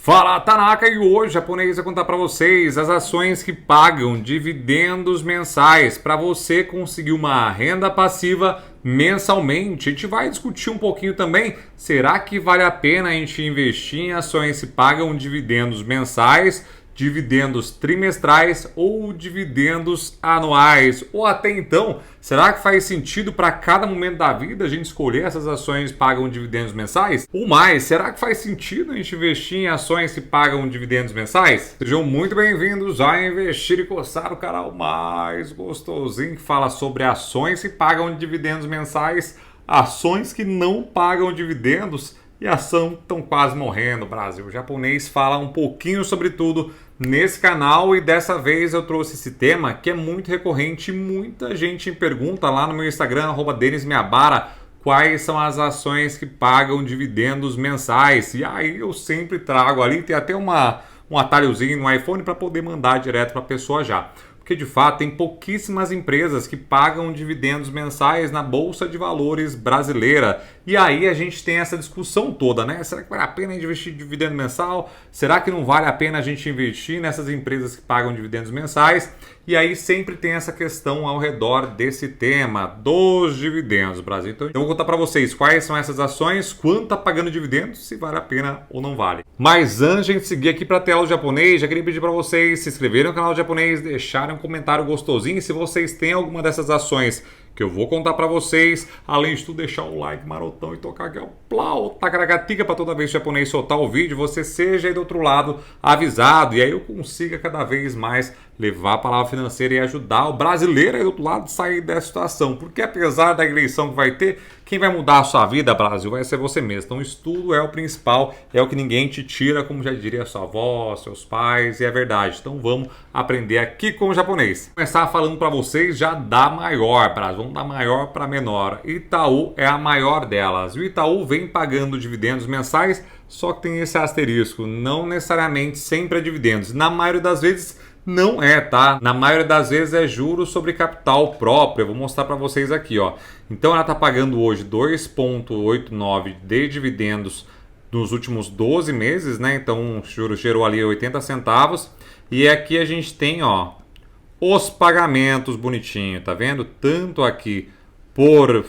Fala, Tanaka, e hoje o japonês vai contar para vocês as ações que pagam dividendos mensais para você conseguir uma renda passiva mensalmente. A gente vai discutir um pouquinho também, será que vale a pena a gente investir em ações que pagam dividendos mensais, dividendos trimestrais ou dividendos anuais? Ou até então, será que faz sentido para cada momento da vida a gente escolher essas ações que pagam dividendos mensais? Ou mais, será que faz sentido a gente investir em ações que pagam dividendos mensais? Sejam muito bem-vindos a Investir e Coçar, o canal mais gostosinho que fala sobre ações que pagam dividendos mensais, ações que não pagam dividendos e ação estão quase morrendo, Brasil. O japonês fala um pouquinho sobre tudo nesse canal e dessa vez eu trouxe esse tema que é muito recorrente e muita gente me pergunta lá no meu Instagram, @DenisMiabara, quais são as ações que pagam dividendos mensais. E aí eu sempre trago ali, tem até um atalhozinho no iPhone para poder mandar direto para a pessoa já. Porque de fato tem pouquíssimas empresas que pagam dividendos mensais na Bolsa de Valores brasileira. E aí a gente tem essa discussão toda, né? Será que vale a pena investir em dividendo mensal? Será que não vale a pena a gente investir nessas empresas que pagam dividendos mensais? E aí sempre tem essa questão ao redor desse tema dos dividendos, Brasil. Então eu vou contar para vocês quais são essas ações, quanto está pagando dividendos, se vale a pena ou não vale. Mas antes de a gente seguir aqui para a tela do japonês, já queria pedir para vocês se inscreverem no canal do japonês, deixarem um comentário gostosinho. E se vocês têm alguma dessas ações que eu vou contar para vocês, além de tudo, deixar o like marotão e tocar aqui, ó, plau, tacaracatica, para toda vez que o japonês soltar o vídeo, você seja aí do outro lado avisado, e aí eu consiga cada vez mais levar a palavra financeira e ajudar o brasileiro aí do outro lado a sair dessa situação, porque apesar da eleição que vai ter, quem vai mudar a sua vida, Brasil, vai ser você mesmo. Então, o estudo é o principal, é o que ninguém te tira, como já diria sua avó, seus pais, e é verdade. Então, vamos aprender aqui com o japonês. Vou começar falando para vocês já da maior, Brasil. Vamos da maior para menor. Itaú é a maior delas. O Itaú vem pagando dividendos mensais, só que tem esse asterisco. Não necessariamente sempre é dividendos. Na maioria das vezes, não é, tá? Na maioria das vezes é juros sobre capital próprio. Eu vou mostrar para vocês aqui, ó. Então ela está pagando hoje 2,89 de dividendos nos últimos 12 meses, né? Então o juros gerou ali 80 centavos. E aqui a gente tem, ó, os pagamentos bonitinho, tá vendo? Tanto aqui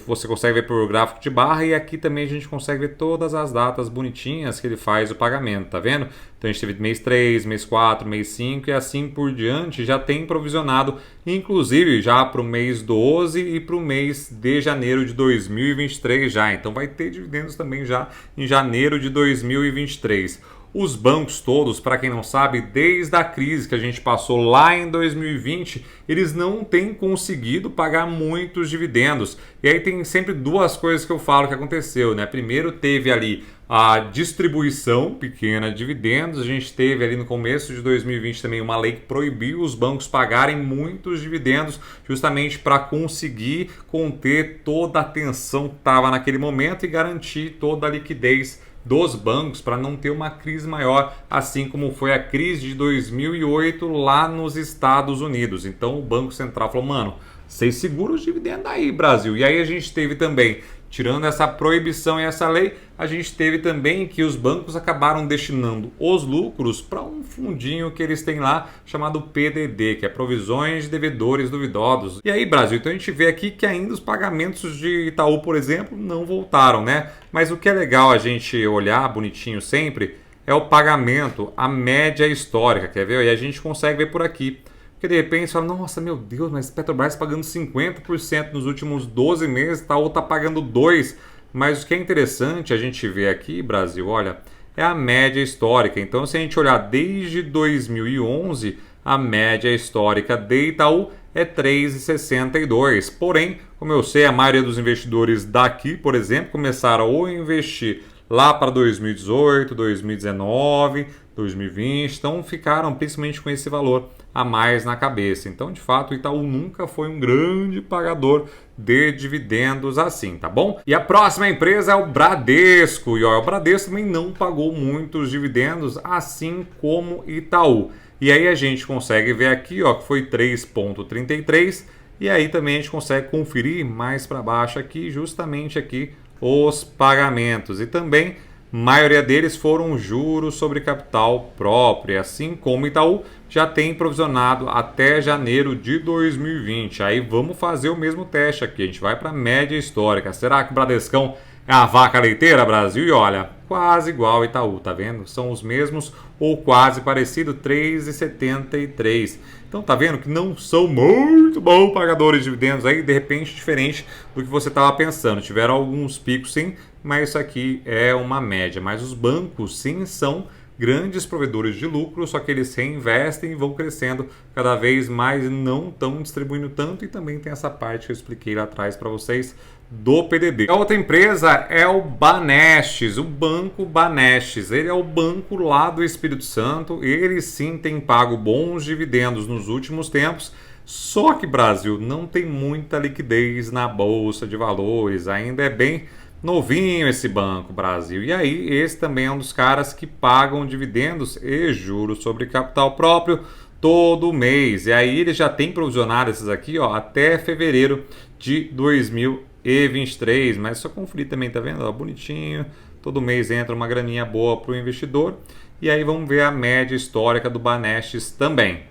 você consegue ver por gráfico de barra, e aqui também a gente consegue ver todas as datas bonitinhas que ele faz o pagamento, tá vendo? Então a gente teve mês 3, mês 4, mês 5 e assim por diante, já tem provisionado, inclusive já para o mês 12 e para o mês de janeiro de 2023 já. Então vai ter dividendos também já em janeiro de 2023. Os bancos todos, para quem não sabe, desde a crise que a gente passou lá em 2020, eles não têm conseguido pagar muitos dividendos. E aí tem sempre duas coisas que eu falo que aconteceu, né? Primeiro teve ali a distribuição pequena de dividendos. A gente teve ali no começo de 2020 também uma lei que proibiu os bancos pagarem muitos dividendos, justamente para conseguir conter toda a tensão que estava naquele momento e garantir toda a liquidez dos bancos para não ter uma crise maior, assim como foi a crise de 2008 lá nos Estados Unidos. Então o Banco Central falou, mano, vocês seguram os dividendos aí, Brasil. E aí a gente teve também, tirando essa proibição e essa lei, a gente teve também que os bancos acabaram destinando os lucros para um fundinho que eles têm lá, chamado PDD, que é Provisões de Devedores Duvidosos. E aí, Brasil, então a gente vê aqui que ainda os pagamentos de Itaú, por exemplo, não voltaram, né? Mas o que é legal a gente olhar bonitinho sempre é o pagamento, a média histórica, quer ver? E a gente consegue ver por aqui. Porque de repente você fala, nossa, meu Deus, mas Petrobras pagando 50% nos últimos 12 meses, Itaú está pagando 2%. Mas o que é interessante a gente ver aqui, Brasil, olha, é a média histórica. Então, se a gente olhar desde 2011, a média histórica de Itaú é 3,62. Porém, como eu sei, a maioria dos investidores daqui, por exemplo, começaram a investir lá para 2018, 2019, 2020, então ficaram principalmente com esse valor a mais na cabeça. Então, de fato, o Itaú nunca foi um grande pagador de dividendos assim, tá bom? E a próxima empresa é o Bradesco. E ó, o Bradesco também não pagou muitos dividendos, assim como Itaú. E aí a gente consegue ver aqui, ó, que foi 3,33. E aí também a gente consegue conferir mais para baixo aqui, justamente aqui, os pagamentos. E também maioria deles foram juros sobre capital próprio, assim como Itaú já tem provisionado até janeiro de 2020. Aí vamos fazer o mesmo teste aqui, a gente vai para a média histórica. Será que o Bradescão é a vaca leiteira, Brasil? E olha, quase igual ao Itaú, tá vendo? São os mesmos ou quase parecido, 3,73. Então tá vendo que não são muito bons pagadores de dividendos aí, de repente diferente do que você estava pensando. Tiveram alguns picos sim, mas isso aqui é uma média. Mas os bancos sim são grandes provedores de lucro, só que eles reinvestem e vão crescendo cada vez mais e não estão distribuindo tanto. E também tem essa parte que eu expliquei lá atrás para vocês do PDD. A outra empresa é o Banestes, o Banco Banestes. Ele é o banco lá do Espírito Santo. Ele sim tem pago bons dividendos nos últimos tempos. Só que, Brasil, não tem muita liquidez na bolsa de valores. Ainda é bem novinho esse banco, Brasil. E aí, esse também é um dos caras que pagam dividendos e juros sobre capital próprio todo mês. E aí, ele já tem provisionado esses aqui, ó, até fevereiro de 2023. Mas só conferir também, tá vendo? Ó, bonitinho. Todo mês entra uma graninha boa para o investidor. E aí, vamos ver a média histórica do Banestes também.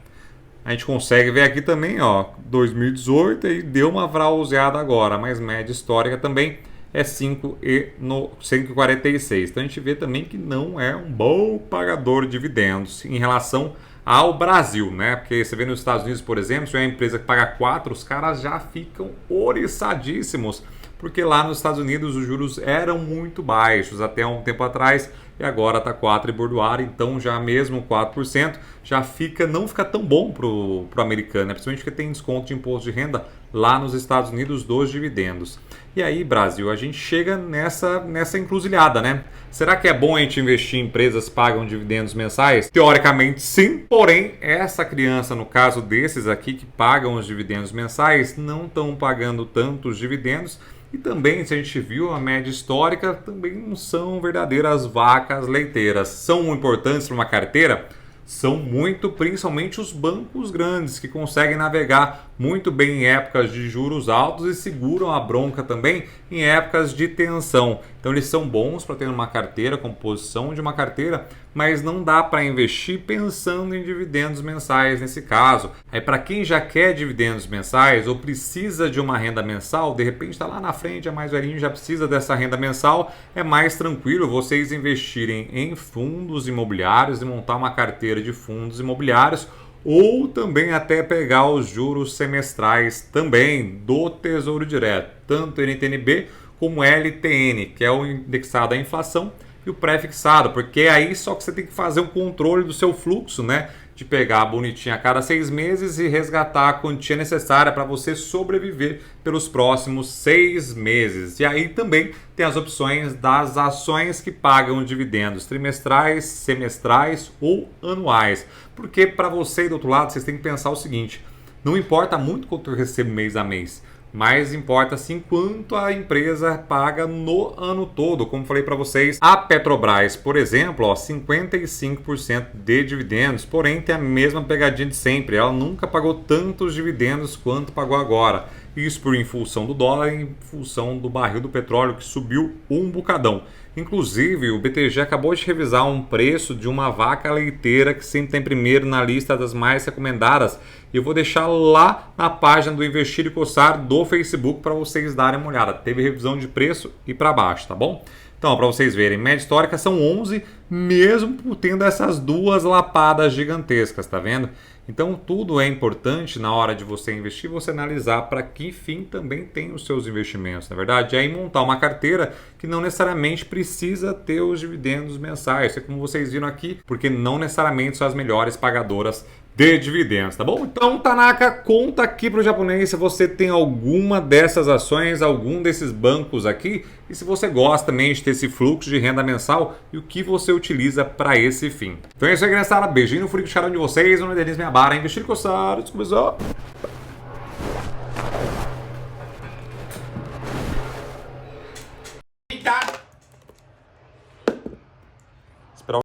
A gente consegue ver aqui também, ó, 2018 e deu uma vrauseada agora, mas média histórica também é 5,46. Então a gente vê também que não é um bom pagador de dividendos em relação ao Brasil, né? Porque você vê nos Estados Unidos, por exemplo, se é uma empresa que paga 4, os caras já ficam oriçadíssimos, porque lá nos Estados Unidos os juros eram muito baixos até um tempo atrás e agora está 4 e bordoar, então já mesmo 4% já não fica tão bom para o americano, né? Principalmente porque tem desconto de imposto de renda lá nos Estados Unidos dos dividendos. E aí, Brasil, a gente chega nessa encruzilhada, né? Será que é bom a gente investir em empresas que pagam dividendos mensais? Teoricamente, sim. Porém, essa criança, no caso desses aqui que pagam os dividendos mensais, não estão pagando tantos dividendos. E também, se a gente viu a média histórica, também não são verdadeiras vacas leiteiras. São importantes para uma carteira? São muito, principalmente os bancos grandes, que conseguem navegar muito bem em épocas de juros altos e seguram a bronca também em épocas de tensão. Então eles são bons para ter uma carteira, composição de uma carteira, mas não dá para investir pensando em dividendos mensais nesse caso. Aí para quem já quer dividendos mensais ou precisa de uma renda mensal, de repente está lá na frente, é mais velhinho, já precisa dessa renda mensal, é mais tranquilo vocês investirem em fundos imobiliários e montar uma carteira de fundos imobiliários, ou também até pegar os juros semestrais também do Tesouro Direto, tanto NTN-B como LTN, que é o indexado à inflação, e o pré-fixado, porque aí só que você tem que fazer um controle do seu fluxo, né? De pegar bonitinho a cada 6 meses e resgatar a quantia necessária para você sobreviver pelos próximos 6 meses. E aí também tem as opções das ações que pagam dividendos trimestrais, semestrais ou anuais. Porque para você do outro lado, vocês têm que pensar o seguinte: não importa muito quanto eu recebo mês a mês, mas importa sim quanto a empresa paga no ano todo. Como falei para vocês, a Petrobras, por exemplo, 55% de dividendos, porém tem a mesma pegadinha de sempre. Ela nunca pagou tantos dividendos quanto pagou agora. Isso em função do dólar e em função do barril do petróleo, que subiu um bocadão. Inclusive, o BTG acabou de revisar um preço de uma vaca leiteira que sempre tem primeiro na lista das mais recomendadas. Eu vou deixar lá na página do Investir e Coçar do Facebook para vocês darem uma olhada. Teve revisão de preço e para baixo, tá bom? Então, para vocês verem, média histórica são 11, mesmo tendo essas duas lapadas gigantescas, tá vendo? Então, tudo é importante na hora de você investir, você analisar para que fim também tem os seus investimentos, na verdade. E aí montar uma carteira que não necessariamente precisa ter os dividendos mensais, é como vocês viram aqui, porque não necessariamente são as melhores pagadoras de dividendos, tá bom? Então, Tanaka, conta aqui pro japonês se você tem alguma dessas ações, algum desses bancos aqui, e se você gosta também de ter esse fluxo de renda mensal e o que você utiliza para esse fim. Então é isso aí, criançada. Beijinho no furico de cada um de vocês. O nome é Denis Meabara. Investir e Coçar. Começou.